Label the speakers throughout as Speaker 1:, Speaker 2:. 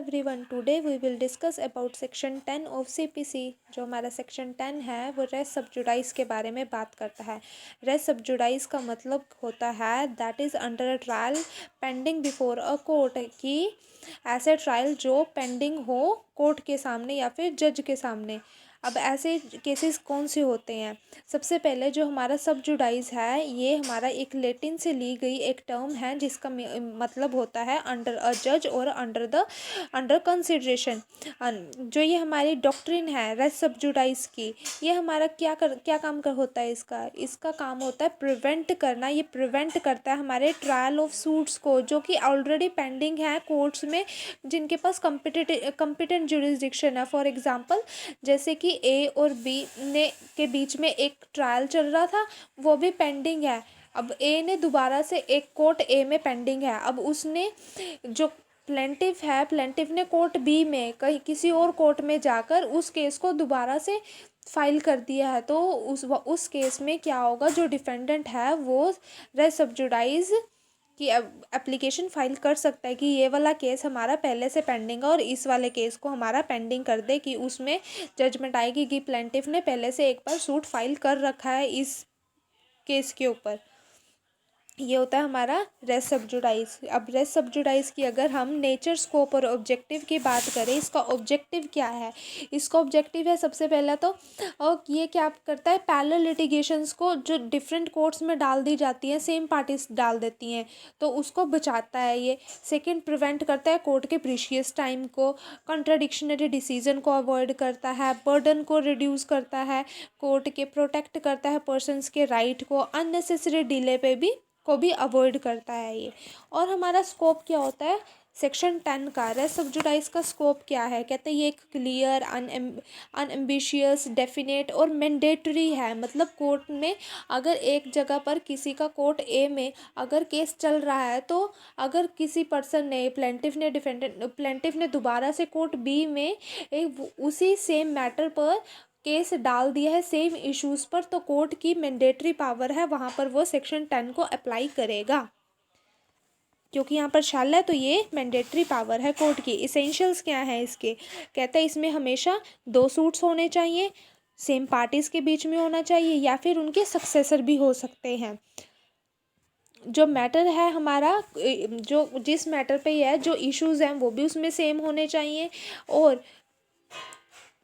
Speaker 1: Everyone, today we will discuss about section 10 of CPC. जो हमारा section 10 है वो रेस सब्जुडाइज के बारे में बात करता है। रेस सब्जुडाइज का मतलब होता है that is under a trial pending before a court, कि ऐसे ट्रायल जो पेंडिंग हो कोर्ट के सामने या फिर जज के सामने। अब ऐसे केसेस कौन से होते हैं? सबसे पहले जो हमारा सब जुडाइज है ये हमारा एक लैटिन से ली गई एक टर्म है जिसका मतलब होता है अंडर अ जज और अंडर कंसिडरेशन। जो ये हमारी डॉक्ट्रिन है रेस सब जुडाइज की, ये हमारा क्या काम कर होता है? इसका काम होता है प्रिवेंट करना। ये प्रिवेंट करता है हमारे ट्रायल ऑफ सूट्स को जो कि ऑलरेडी पेंडिंग है कोर्ट्स में, जिनके पास कम्पिटेंट जुरिस्डिक्शन है। फॉर एग्जांपल, जैसे कि ए और बी ने के बीच में एक ट्रायल चल रहा था, वो भी पेंडिंग है। अब ए ने दोबारा से एक कोर्ट ए में पेंडिंग है, अब उसने जो प्लेंटिफ ने कोर्ट बी में कहीं किसी और कोर्ट में जाकर उस केस को दोबारा से फाइल कर दिया है। तो उस केस में क्या होगा, जो डिफेंडेंट है वो रेस सब्जुडाइज कि एप्लीकेशन फाइल कर सकता है कि ये वाला केस हमारा पहले से पेंडिंग है और इस वाले केस को हमारा पेंडिंग कर दे, कि उसमें जजमेंट आएगी कि प्लेंटिफ ने पहले से एक बार सूट फाइल कर रखा है इस केस के ऊपर। ये होता है हमारा रेस सब्जुडाइज। अब रेस सब्जुडाइज की अगर हम नेचर, स्कोप और ऑब्जेक्टिव की बात करें, इसका ऑब्जेक्टिव क्या है? इसका ऑब्जेक्टिव है सबसे पहला तो, और ये क्या करता है, पैरेलल लिटिगेशंस को जो डिफरेंट कोर्ट्स में डाल दी जाती हैं, सेम पार्टीज डाल देती हैं, तो उसको बचाता है ये। सेकंड, प्रिवेंट करता है कोर्ट के प्रीशियस टाइम को, कॉन्ट्राडिक्शनरी डिसीजन को अवॉइड करता है, बर्डन को रिड्यूस करता है कोर्ट के, प्रोटेक्ट करता है पर्सनस के राइट को, अननेसेसरी डिले पे भी को भी अवॉइड करता है ये। और हमारा स्कोप क्या होता है सेक्शन 10 का? रेस सब्जुडाइज का स्कोप क्या है? कहते हैं ये एक क्लियर, अनएम्बिशियस, डेफिनेट और मैंडेटरी है। मतलब कोर्ट में अगर एक जगह पर किसी का कोर्ट ए में अगर केस चल रहा है, तो अगर किसी पर्सन ने प्लेंटिफ ने दोबारा से कोर्ट बी में उसी सेम मैटर पर केस डाल दिया है सेम इश्यूज पर, तो कोर्ट की मैंडेटरी पावर है, वहाँ पर वो सेक्शन 10 को अप्लाई करेगा, क्योंकि यहाँ पर शैल है तो ये मैंडेटरी पावर है कोर्ट की। इसेंशियल्स क्या है इसके? कहता है इसमें हमेशा 2 सूट्स होने चाहिए, सेम पार्टीज के बीच में होना चाहिए, या फिर उनके सक्सेसर भी हो सकते हैं। जो मैटर है हमारा, जो जिस मैटर पे है जो इश्यूज हैं वो भी उसमें सेम होने चाहिए, और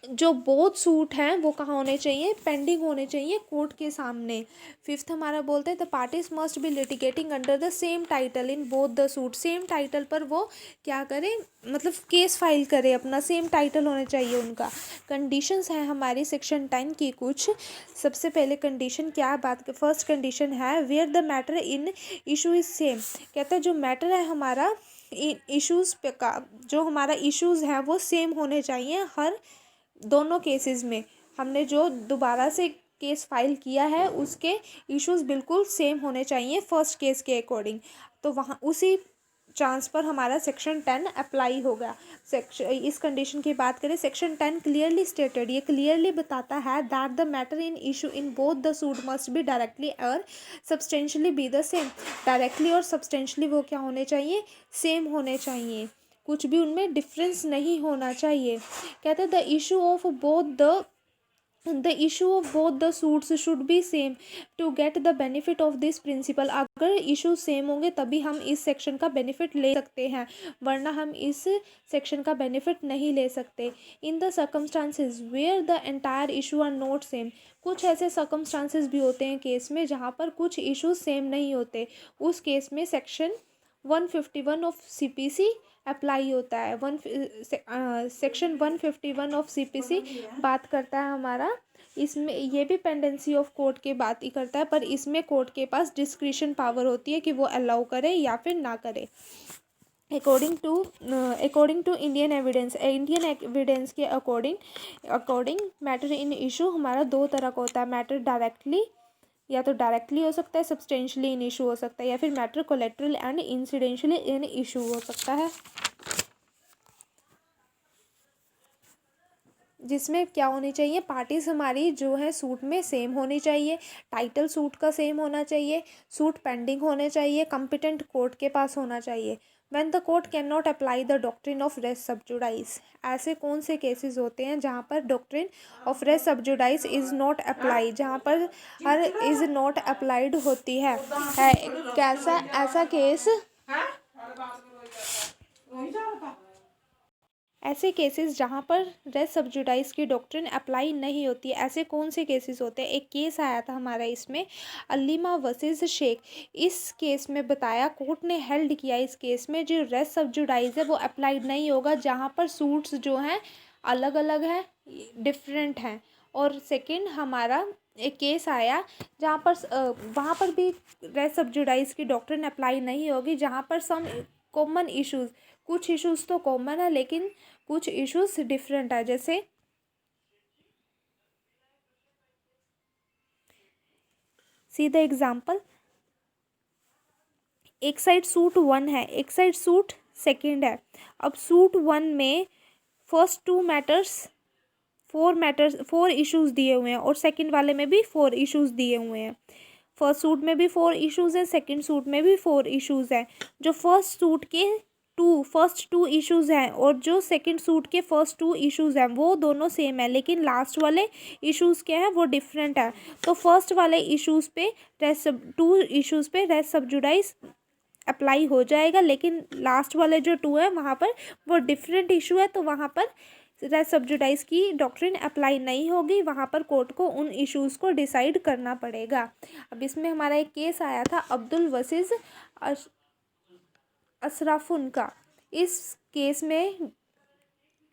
Speaker 1: जो बोथ सूट हैं वो कहाँ होने चाहिए? पेंडिंग होने चाहिए कोर्ट के सामने। फिफ्थ हमारा बोलते हैं the parties must be litigating under the same title in both the suit. Same title पर वो क्या करे, मतलब केस फाइल करे, अपना सेम टाइटल होना चाहिए उनका। कंडीशंस हैं हमारी सेक्शन 10 की कुछ। सबसे पहले कंडीशन क्या बात, फर्स्ट कंडीशन है where the matter in issue is same. कहता है जो मैटर है हमारा इन इश्यूज पे का, जो हमारा इश्यूज हैं वो सेम होने चाहिए हर दोनों केसेस में। हमने जो दोबारा से केस फाइल किया है उसके इश्यूज बिल्कुल सेम होने चाहिए फर्स्ट केस के अकॉर्डिंग, तो वहाँ उसी चांस पर हमारा सेक्शन 10 अप्लाई होगा। इस कंडीशन की बात करें, सेक्शन 10 क्लियरली स्टेटेड, ये क्लियरली बताता है that the matter in issue in both the suit must be directly और substantially be the same. Directly और सब्सटेंशियली वो क्या होने चाहिए? सेम होने चाहिए, कुछ भी उनमें डिफरेंस नहीं होना चाहिए। कहते हैं the issue of both the suits should be same to get the benefit of this principle. अगर इशू सेम होंगे तभी हम इस सेक्शन का बेनिफिट ले सकते हैं, वरना हम इस सेक्शन का बेनिफिट नहीं ले सकते। In the circumstances where the entire issue are not same. कुछ ऐसे सर्कमस्टांसेस भी होते हैं केस में जहाँ पर कुछ इश्यूज सेम नहीं होते, उस केस में सेक्शन 151 ऑफ सीपीसी अप्लाई होता है। सेक्शन 151 ऑफ सीपीसी बात करता है हमारा, इसमें ये भी पेंडेंसी ऑफ कोर्ट की बात ही करता है, पर इसमें कोर्ट के पास डिस्क्रिशन पावर होती है कि वो अलाउ करे या फिर ना करे। अकॉर्डिंग टू इंडियन एविडेंस के अकॉर्डिंग मैटर इन इशू हमारा 2 तरह का होता है। मैटर डायरेक्टली, या तो डायरेक्टली हो सकता है, सब्सटेंशियली इन इशू हो सकता है, या फिर matter collateral and incidentally in issue हो सकता है, जिसमें क्या होनी चाहिए? पार्टीज हमारी जो है सूट में सेम होनी चाहिए, टाइटल सूट का सेम होना चाहिए, सूट पेंडिंग होने चाहिए, कॉम्पिटेंट कोर्ट के पास होना चाहिए। When the court can not apply the doctrine of res sub judice, ऐसे कौन से केसेस होते हैं जहाँ पर doctrine of res sub judice is not apply, जहाँ पर हर इज़ नॉट अप्लाइड होती है कैसा ऐसा केस, ऐसे केसेस जहाँ पर रेस सब्जुडाइज की डॉक्ट्रिन अप्लाई नहीं होती है, ऐसे कौन से केसेस होते हैं। एक केस आया था हमारा इसमें, अलीमा वर्सेस शेख। इस केस में बताया, कोर्ट ने हेल्ड किया इस केस में जो रेस सब्जुडाइज है वो अप्लाइड नहीं होगा जहाँ पर सूट्स जो हैं अलग अलग हैं, डिफरेंट हैं। और सेकंड हमारा एक केस आया जहाँ पर वहाँ पर भी रेस सब्जुडाइज की डॉक्ट्रिन अप्लाई नहीं होगी जहाँ पर सम कॉमन इश्यूज, कुछ इश्यूज तो कॉमन है लेकिन कुछ इश्यूज डिफरेंट है। जैसे सी द एग्जाम्पल, एक साइड सूट 1 है, एक साइड सूट सेकंड है। अब सूट 1 में फर्स्ट 2 मैटर्स 4 इश्यूज दिए हुए हैं और सेकंड वाले में भी 4 इश्यूज दिए हुए हैं। फर्स्ट सूट में भी 4 इश्यूज हैं, सेकंड सूट में भी 4 इश्यूज हैं। जो फर्स्ट सूट के फर्स्ट 2 इश्यूज हैं और जो सेकंड सूट के फर्स्ट 2 इश्यूज हैं वो दोनों सेम है, लेकिन लास्ट वाले इश्यूज क्या है वो डिफरेंट है। तो फर्स्ट वाले इश्यूज पे टू इश्यूज पे रेस सब्जुडाइज अप्लाई हो जाएगा, लेकिन लास्ट वाले जो 2 है वहाँ पर वो डिफरेंट इशू है, तो वहाँ पर रेस सब्जुडाइज की डॉक्ट्रिन अप्लाई नहीं होगी, वहाँ पर कोर्ट को उन इश्यूज़ को डिसाइड करना पड़ेगा। अब इसमें हमारा एक केस आया था अब्दुल वसीज अशराफुन का। इस केस में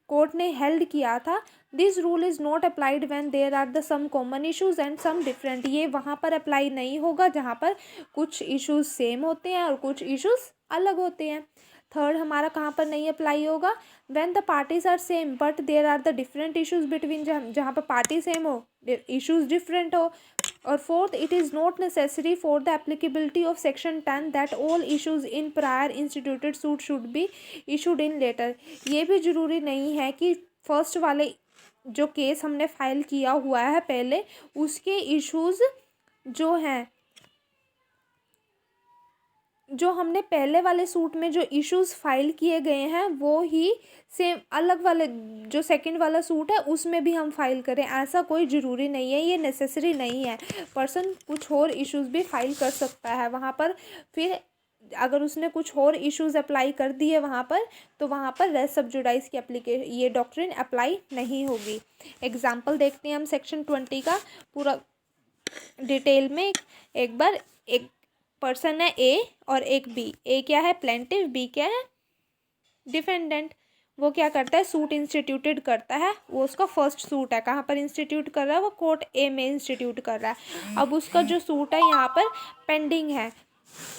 Speaker 1: कोर्ट ने हेल्ड किया था, this rule is not applied when there are the some common issues and some different. ये वहाँ पर अप्लाई नहीं होगा जहाँ पर कुछ इश्यूज सेम होते हैं और कुछ इश्यूज अलग होते हैं। थर्ड हमारा कहाँ पर नहीं अप्लाई होगा, when the parties are same but there are the different issues between, जहाँ पर पार्टी सेम हो इश्यूज डिफरेंट हो। और fourth, it is not necessary for the applicability of section 10 that all issues in prior instituted suit should be issued in later. ये भी ज़रूरी नहीं है कि फर्स्ट वाले जो केस हमने फाइल किया हुआ है पहले उसके इश्यूज जो हैं, जो हमने पहले वाले सूट में जो इश्यूज फाइल किए गए हैं वो ही सेम अलग वाले जो सेकंड वाला सूट है उसमें भी हम फाइल करें, ऐसा कोई ज़रूरी नहीं है, ये नेसेसरी नहीं है। पर्सन कुछ और इश्यूज भी फाइल कर सकता है वहाँ पर, फिर अगर उसने कुछ और इश्यूज अप्लाई कर दिए वहाँ पर तो वहाँ पर रेस सब्जुडाइज की ये डॉक्ट्रिन अप्लाई नहीं होगी। एग्जाम्पल देखते हैं हम सेक्शन 20 का पूरा डिटेल में। एक बार एक पर्सन है ए और एक बी। ए क्या है प्लेंटिव, बी क्या है डिफेंडेंट। वो क्या करता है सूट इंस्टीट्यूटेड करता है, वो उसका फर्स्ट सूट है, कहाँ पर इंस्टीट्यूट कर रहा है वो कोर्ट ए में इंस्टीट्यूट कर रहा है। अब उसका जो सूट है यहाँ पर पेंडिंग है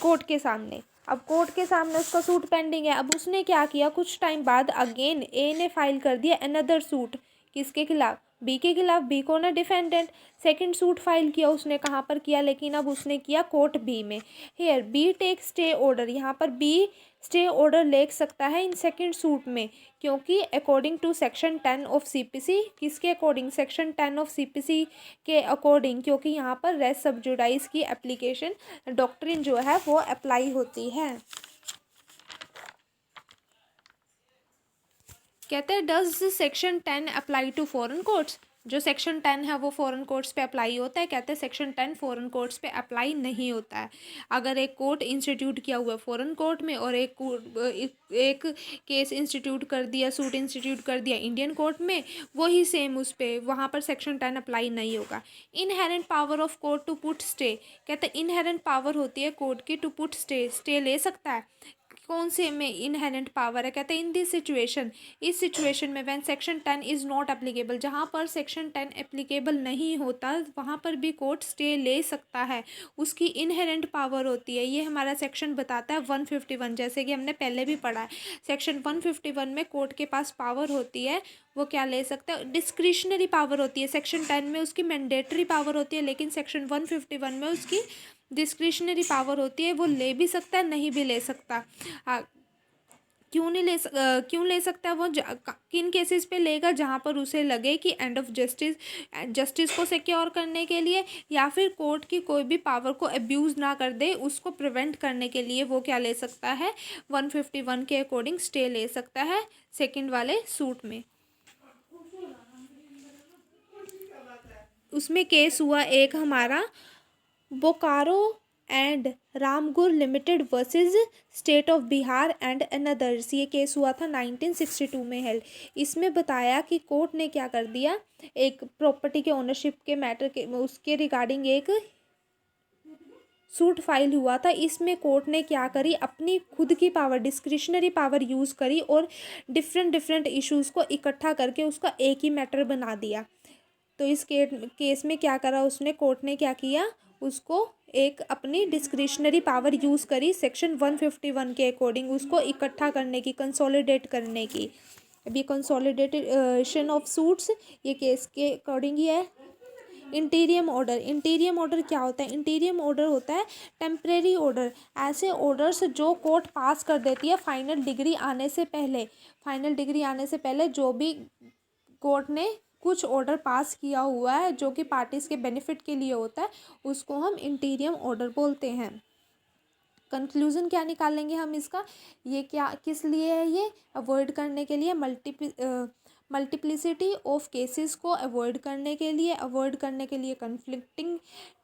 Speaker 1: कोर्ट के सामने, अब कोर्ट के सामने उसका सूट पेंडिंग है। अब उसने क्या किया, कुछ टाइम बाद अगेन ए ने फाइल कर दिया अनदर सूट, किसके खिलाफ, बी के खिलाफ। बी को ना डिफेंडेंट, सेकंड सूट फाइल किया उसने कहाँ पर किया, लेकिन अब उसने किया कोर्ट बी में। Here B take stay order, यहाँ पर बी स्टे ऑर्डर ले सकता है इन सेकंड सूट में, क्योंकि according to section 10 of CPC, किसके अकॉर्डिंग, सेक्शन 10 ऑफ सीपीसी के अकॉर्डिंग, क्योंकि यहाँ पर रेस सब्जुडाइज की एप्लीकेशन डॉक्ट्रिन जो है वो अप्लाई होती है। कहते हैं does section 10 apply to foreign courts, जो सेक्शन 10 है वो फॉरेन कोर्ट्स पे अप्लाई होता है। कहते हैं सेक्शन 10 फॉरेन कोर्ट्स पे अप्लाई नहीं होता है। अगर एक कोर्ट इंस्टीट्यूट किया हुआ है फॉरेन कोर्ट में और एक केस इंस्टीट्यूट कर दिया, सूट इंस्टीट्यूट कर दिया इंडियन कोर्ट में, वही सेम उस पर वहाँ पर सेक्शन 10 अप्लाई नहीं होगा। Inherent power of court to put stay, कहते हैं इनहेरेंट पावर होती है कोर्ट की टू पुट स्टे, स्टे ले सकता है। कौन से में इनहेरेंट पावर है, कहते हैं इन दिस सिचुएशन, इस सिचुएशन में when section 10 is not applicable, जहाँ पर सेक्शन 10 एप्लीकेबल नहीं होता वहाँ पर भी कोर्ट स्टे ले सकता है, उसकी इनहेरेंट पावर होती है। ये हमारा सेक्शन बताता है 151, जैसे कि हमने पहले भी पढ़ा है। सेक्शन 151 में कोर्ट के पास पावर होती है, वो क्या ले सकता है, डिस्क्रिशनरी पावर होती है। सेक्शन 10 में उसकी मैंडेटरी पावर होती है, लेकिन सेक्शन 151 में उसकी डिस्क्रिशनरी पावर होती है, वो ले भी सकता है नहीं भी ले सकता। क्यों ले सकता है वो, किन केसेस पे लेगा, जहाँ पर उसे लगे कि एंड ऑफ जस्टिस को सिक्योर करने के लिए, या फिर कोर्ट की कोई भी पावर को अब्यूज़ ना कर दे, उसको प्रिवेंट करने के लिए वो क्या ले सकता है, 151 के अकॉर्डिंग स्टे ले सकता है सेकंड वाले सूट में। उसमें केस हुआ एक हमारा Bokaro and Ramgur limited versus state of Bihar and others. ये केस हुआ था 1962 में हेल्ड। इसमें बताया कि कोर्ट ने क्या कर दिया, एक प्रॉपर्टी के ओनरशिप के मैटर के उसके रिगार्डिंग एक सूट फाइल हुआ था। इसमें कोर्ट ने क्या करी, अपनी खुद की पावर, डिस्क्रिशनरी पावर यूज़ करी और डिफरेंट इश्यूज़ को इकट्ठा करके उसका एक ही मैटर बना दिया। तो इस केस में क्या करा उसने, कोर्ट ने क्या किया, उसको एक अपनी डिस्क्रिशनरी पावर यूज़ करी सेक्शन 151 के अकॉर्डिंग उसको इकट्ठा करने की, कंसोलिडेट करने की। अभी कंसोलिडेशन ऑफ सूट्स ये केस के अकॉर्डिंग ही है। इंटीरियम ऑर्डर क्या होता है, इंटीरियम ऑर्डर होता है टेम्परेरी ऑर्डर, ऐसे ऑर्डर्स जो कोर्ट पास कर देती है फाइनल डिग्री आने से पहले जो भी कोर्ट ने कुछ ऑर्डर पास किया हुआ है जो कि पार्टीज के बेनिफिट के लिए होता है, उसको हम इंटीरियम ऑर्डर बोलते हैं। कंक्लूजन क्या निकालेंगे हम इसका, ये क्या किस लिए है, ये अवॉइड करने के लिए, मल्टीप्लिसिटी ऑफ केसेस को अवॉइड करने के लिए, कन्फ्लिक्टिंग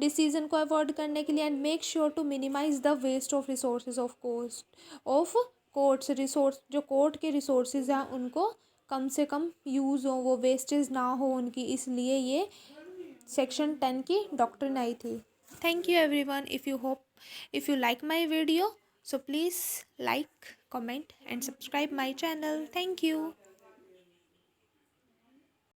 Speaker 1: डिसीजन को अवॉइड करने के लिए, and make sure to minimise the waste of resources of courts. Resource जो कोर्ट के रिसोर्सेज हैं उनको कम से कम यूज़ हो, वो वेस्टेज ना हो उनकी, इसलिए ये सेक्शन 10 की डॉक्ट्रिन आई थी। Thank you everyone. If you like my video, so please like, comment and subscribe my channel. Thank you.